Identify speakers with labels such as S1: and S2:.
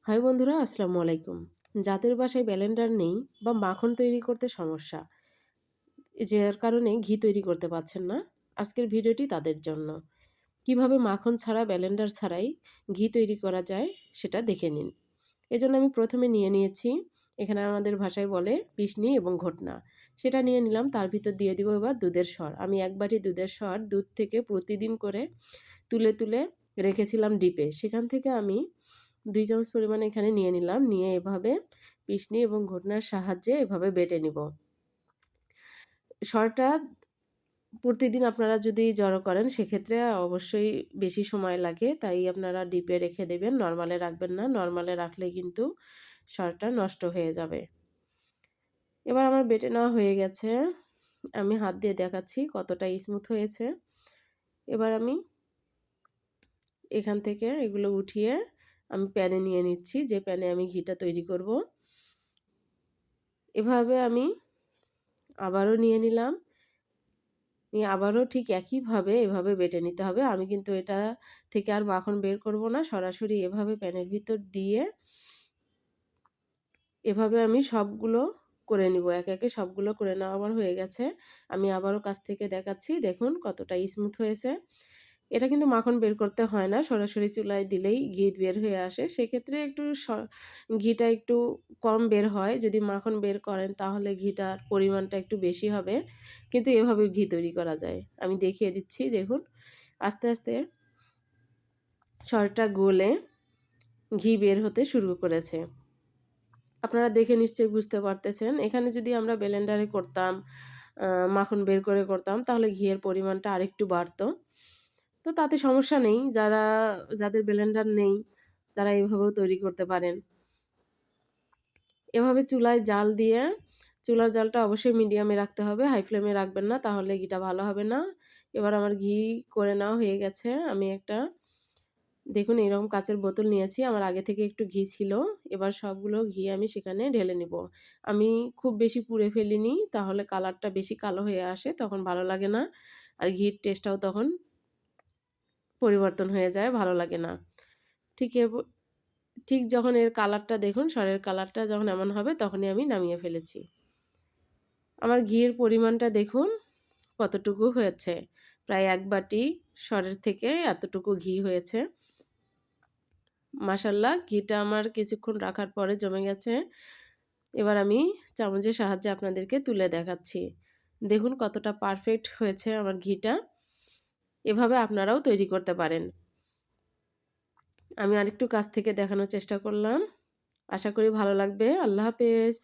S1: High বন্ধুরা, আসসালামু আলাইকুম। যাদের বাসায় ব্লেন্ডার নেই বা মাখন তৈরি করতে সমস্যা, যার কারণে ঘি তৈরি করতে পারছেন না, আজকের ভিডিওটি তাদের জন্য। কিভাবে মাখন ছাড়া ব্লেন্ডার ছাড়াই ঘি তৈরি করা যায় সেটা দেখে নিন। এজন্য আমি প্রথমে নিয়ে নিয়েছি, এখানে আমাদের ভাষায় বলে পিসনি এবং ঘটনা। সেটা নিয়ে নিলাম, তার ভিতর দিয়ে দিব এবার দুধের সর। আমি 1 বাটি দুধের সর দুধ থেকে প্রতিদিন করে তুলে তুলে রেখেছিলাম ডিপে। সেখান থেকে আমি 2 চামচ পরিমাণে এখানে নিয়ে নিলাম। নিয়ে এভাবে পিসনি এবং ঘটনার সাহায্যে এভাবে বেটে নিব। সরটা প্রতিদিন আপনারা যদি জড়ো করেন সেক্ষেত্রে অবশ্যই বেশি সময় লাগে। তাই আপনারা ডিপে রেখে দেবেন, নরমালে রাখবেন না। নরমালে রাখলে কিন্তু সরটা নষ্ট হয়ে যাবে। এবার আমার বেটে নেওয়া হয়ে গেছে। আমি হাত দিয়ে দেখাচ্ছি কতটা স্মুথ হয়েছে। এবার আমি এখান থেকে এগুলো উঠিয়ে আমি প্যানে নিয়ে নিচ্ছি, যে প্যানে আমি ঘিটা তৈরি করব। এভাবে আমি আবারও নিয়ে নিলাম। নিয়ে আবারও ঠিক একইভাবে এভাবে বেটে নিতে হবে। আমি কিন্তু এটা থেকে আর মাখন বের করব না। সরাসরি এভাবে প্যানের ভিতর দিয়ে এভাবে আমি সবগুলো করে নিব। একে একে সবগুলো করে নেওয়া আমার হয়ে গেছে। আমি আবারও কাছ থেকে দেখাচ্ছি। দেখুন কতটা স্মুথ হয়েছে। এটা কিন্তু মাখন বের করতে হয় না। সরাসরি চুলায় দিলেই ঘি বের হয়ে আসে। সেক্ষেত্রে একটু ঘিটা একটু কম বের হয়। যদি মাখন বের করেন তাহলে ঘিটার পরিমাণটা একটু বেশি হবে। কিন্তু এভাবেও ঘি তৈরি করা যায়। আমি দেখিয়ে দিচ্ছি, দেখুন। আস্তে আস্তে সরটা গলে ঘি বের হতে শুরু করেছে। আপনারা দেখে নিশ্চয়ই বুঝতে পারতেছেন। এখানে যদি আমরা ব্লেন্ডারে করতাম, মাখন বের করে করতাম, তাহলে ঘিয়ের পরিমাণটা আরেকটু বাড়তো। তো তাতে সমস্যা নেই। যাদের ব্লেন্ডার নেই তারা এভাবেও তৈরি করতে পারেন। এভাবে চুলায় জাল দিয়ে, চুলার জালটা অবশ্যই মিডিয়ামে রাখতে হবে, হাই ফ্লেমে রাখবেন না, তাহলে ঘিটা ভালো হবে না। এবার আমার ঘি করে নেওয়া হয়ে গেছে। আমি একটা, দেখুন, এরকম কাঁচের বোতল নিয়েছি। আমার আগে থেকে একটু ঘি ছিল। এবার সবগুলো ঘি আমি সেখানে ঢেলে নিব। আমি খুব বেশি পুড়ে ফেলিনি, তাহলে কালারটা বেশি কালো হয়ে আসে, তখন ভালো লাগে না। আর ঘির টেস্টটাও তখন পরিবর্তন হয়ে যায়, ভালো লাগে না। ঠিক ঠিক যখন এর কালারটা দেখুন, সরের কালারটা যখন এমন হবে তখনই আমি নামিয়ে ফেলেছি। আমার ঘিয়ের পরিমাণটা দেখুন কতটুকু হয়েছে। প্রায় 1 বাটি সরের থেকে এতটুকু ঘি হয়েছে। মাশাআল্লাহ, ঘিটা আমার কিছুক্ষণ রাখার পরে জমে গেছে। এবার আমি চামচের সাহায্যে আপনাদেরকে তুলে দেখাচ্ছি। দেখুন কতটা পারফেক্ট হয়েছে আমার ঘিটা। এভাবে আপনারাও তৈরি করতে পারেন। আমি আরেকটু কাছ থেকে দেখানোর চেষ্টা করলাম। আশা করি ভালো লাগবে। আল্লাহ হাফেজ।